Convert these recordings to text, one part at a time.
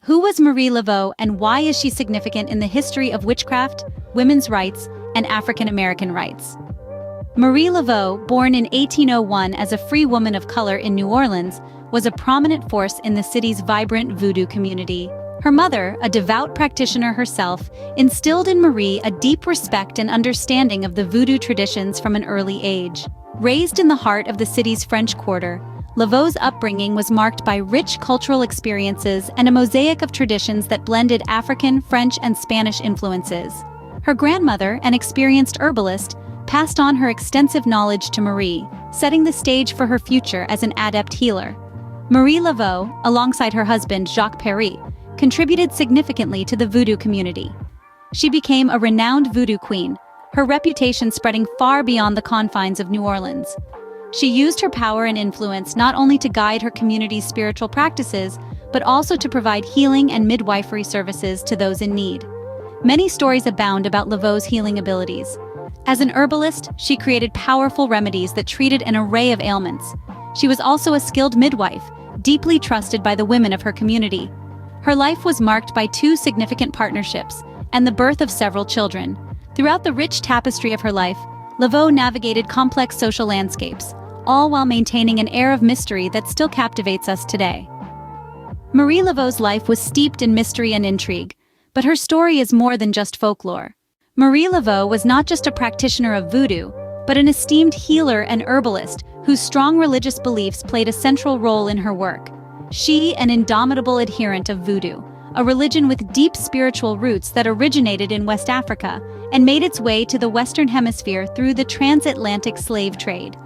Who was Marie Laveau and why is she significant in the history of witchcraft, women's rights, and African American rights? Marie Laveau, born in 1801 as a free woman of color in New Orleans, was a prominent force in the city's vibrant Voodoo community. Her mother, a devout practitioner herself, instilled in Marie a deep respect and understanding of the Voodoo traditions from an early age. Raised in the heart of the city's French Quarter, Laveau's upbringing was marked by rich cultural experiences and a mosaic of traditions that blended African, French, and Spanish influences. Her grandmother, an experienced herbalist, passed on her extensive knowledge to Marie, setting the stage for her future as an adept healer. Marie Laveau, alongside her husband Jacques Perry, contributed significantly to the Voodoo community. She became a renowned Voodoo queen, her reputation spreading far beyond the confines of New Orleans. She used her power and influence not only to guide her community's spiritual practices, but also to provide healing and midwifery services to those in need. Many stories abound about Laveau's healing abilities. As an herbalist, she created powerful remedies that treated an array of ailments. She was also a skilled midwife, deeply trusted by the women of her community. Her life was marked by 2 significant partnerships and the birth of several children. Throughout the rich tapestry of her life, Laveau navigated complex social landscapes, all while maintaining an air of mystery that still captivates us today. Marie Laveau's life was steeped in mystery and intrigue, but her story is more than just folklore. Marie Laveau was not just a practitioner of Voodoo, but an esteemed healer and herbalist whose strong religious beliefs played a central role in her work. She, an indomitable adherent of Voodoo, a religion with deep spiritual roots that originated in West Africa and made its way to the Western Hemisphere through the transatlantic slave trade.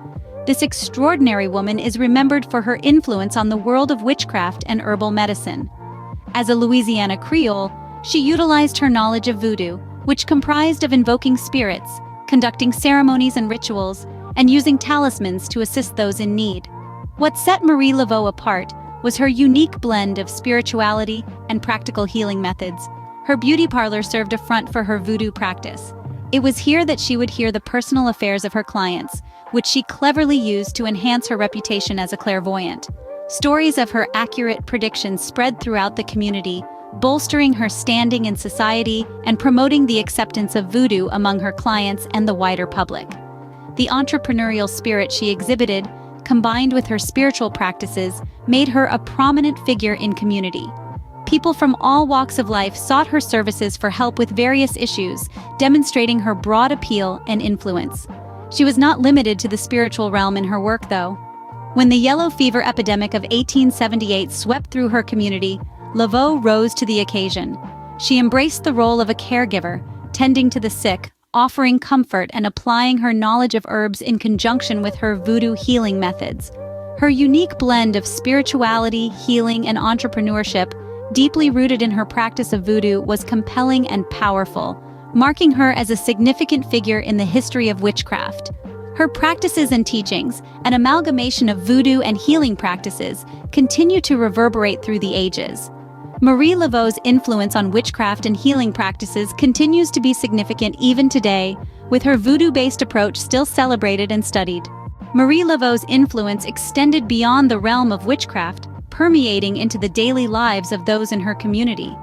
This extraordinary woman is remembered for her influence on the world of witchcraft and herbal medicine. As a Louisiana Creole, she utilized her knowledge of Voodoo, which comprised of invoking spirits, conducting ceremonies and rituals, and using talismans to assist those in need. What set Marie Laveau apart was her unique blend of spirituality and practical healing methods. Her beauty parlor served a front for her Voodoo practice. It was here that she would hear the personal affairs of her clients, which she cleverly used to enhance her reputation as a clairvoyant. Stories of her accurate predictions spread throughout the community, bolstering her standing in society and promoting the acceptance of Voodoo among her clients and the wider public. The entrepreneurial spirit she exhibited, combined with her spiritual practices, made her a prominent figure in community. People from all walks of life sought her services for help with various issues, demonstrating her broad appeal and influence. She was not limited to the spiritual realm in her work, though. When the yellow fever epidemic of 1878 swept through her community, Laveau rose to the occasion. She embraced the role of a caregiver, tending to the sick, offering comfort and applying her knowledge of herbs in conjunction with her Voodoo healing methods. Her unique blend of spirituality, healing, and entrepreneurship, deeply rooted in her practice of Voodoo, was compelling and powerful, marking her as a significant figure in the history of witchcraft. Her practices and teachings, an amalgamation of Voodoo and healing practices, continue to reverberate through the ages. Marie Laveau's influence on witchcraft and healing practices continues to be significant even today, with her Voodoo-based approach still celebrated and studied. Marie Laveau's influence extended beyond the realm of witchcraft, permeating into the daily lives of those in her community.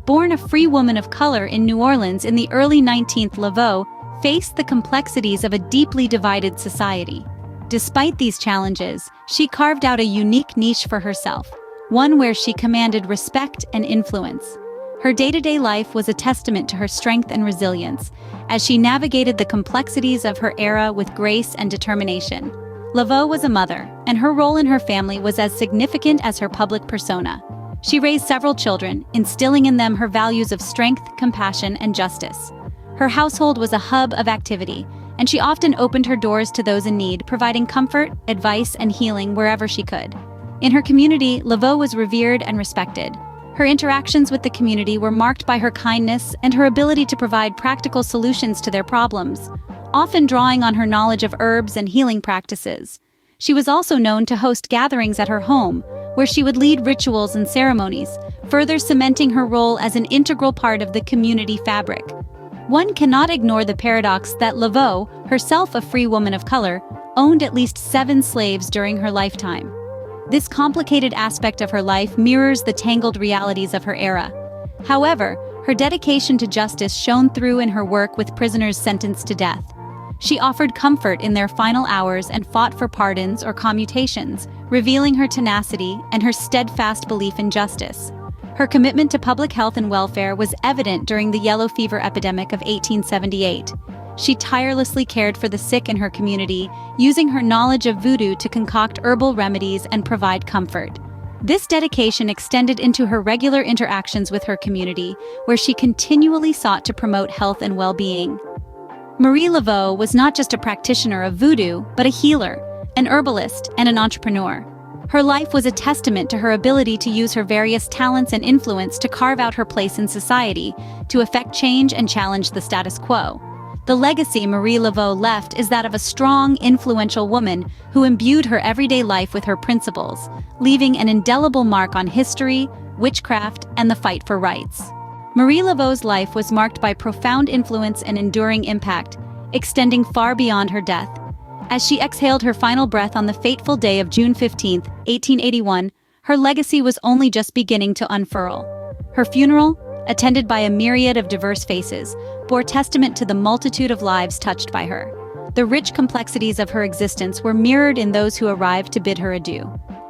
Born a free woman of color in New Orleans in the early 19th, Laveau faced the complexities of a deeply divided society. Despite these challenges, she carved out a unique niche for herself, one where she commanded respect and influence. Her day-to-day life was a testament to her strength and resilience, as she navigated the complexities of her era with grace and determination. Laveau was a mother, and her role in her family was as significant as her public persona. She raised several children, instilling in them her values of strength, compassion, and justice. Her household was a hub of activity, and she often opened her doors to those in need, providing comfort, advice, and healing wherever she could. In her community, Laveau was revered and respected. Her interactions with the community were marked by her kindness and her ability to provide practical solutions to their problems, often drawing on her knowledge of herbs and healing practices. She was also known to host gatherings at her home, where she would lead rituals and ceremonies, further cementing her role as an integral part of the community fabric. One cannot ignore the paradox that Laveau, herself a free woman of color, owned at least 7 slaves during her lifetime. This complicated aspect of her life mirrors the tangled realities of her era. However, her dedication to justice shone through in her work with prisoners sentenced to death. She offered comfort in their final hours and fought for pardons or commutations, revealing her tenacity and her steadfast belief in justice. Her commitment to public health and welfare was evident during the yellow fever epidemic of 1878. She tirelessly cared for the sick in her community, using her knowledge of voodoo to concoct herbal remedies and provide comfort. This dedication extended into her regular interactions with her community, where she continually sought to promote health and well-being. Marie Laveau was not just a practitioner of voodoo, but a healer, an herbalist, and an entrepreneur. Her life was a testament to her ability to use her various talents and influence to carve out her place in society, to effect change and challenge the status quo. The legacy Marie Laveau left is that of a strong, influential woman who imbued her everyday life with her principles, leaving an indelible mark on history, witchcraft, and the fight for rights. Marie Laveau's life was marked by profound influence and enduring impact, extending far beyond her death. As she exhaled her final breath on the fateful day of June 15, 1881, her legacy was only just beginning to unfurl. Her funeral, attended by a myriad of diverse faces, bore testament to the multitude of lives touched by her. The rich complexities of her existence were mirrored in those who arrived to bid her adieu.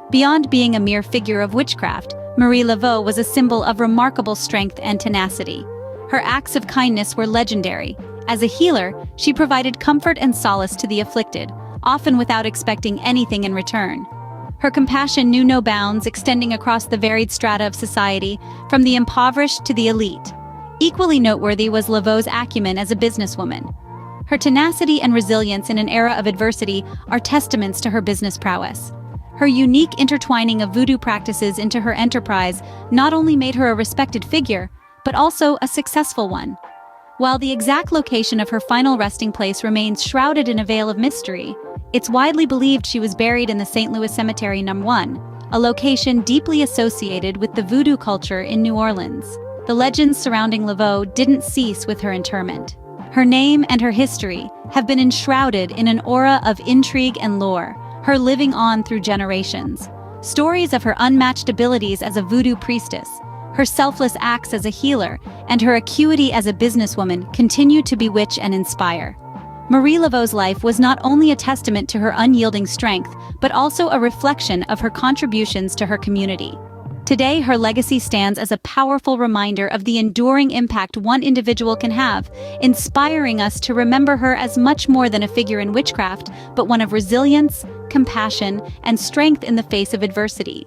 Beyond being a mere figure of witchcraft, Marie Laveau was a symbol of remarkable strength and tenacity. Her acts of kindness were legendary. As a healer, she provided comfort and solace to the afflicted, often without expecting anything in return. Her compassion knew no bounds, extending across the varied strata of society, from the impoverished to the elite. Equally noteworthy was Laveau's acumen as a businesswoman. Her tenacity and resilience in an era of adversity are testaments to her business prowess. Her unique intertwining of voodoo practices into her enterprise not only made her a respected figure, but also a successful one. While the exact location of her final resting place remains shrouded in a veil of mystery, it's widely believed she was buried in the St. Louis Cemetery No. 1, a location deeply associated with the voodoo culture in New Orleans. The legends surrounding Laveau didn't cease with her interment. Her name and her history have been enshrouded in an aura of intrigue and lore, her living on through generations. Stories of her unmatched abilities as a voodoo priestess, her selfless acts as a healer, and her acuity as a businesswoman continue to bewitch and inspire. Marie Laveau's life was not only a testament to her unyielding strength, but also a reflection of her contributions to her community. Today, her legacy stands as a powerful reminder of the enduring impact one individual can have, inspiring us to remember her as much more than a figure in witchcraft, but one of resilience, compassion, and strength in the face of adversity.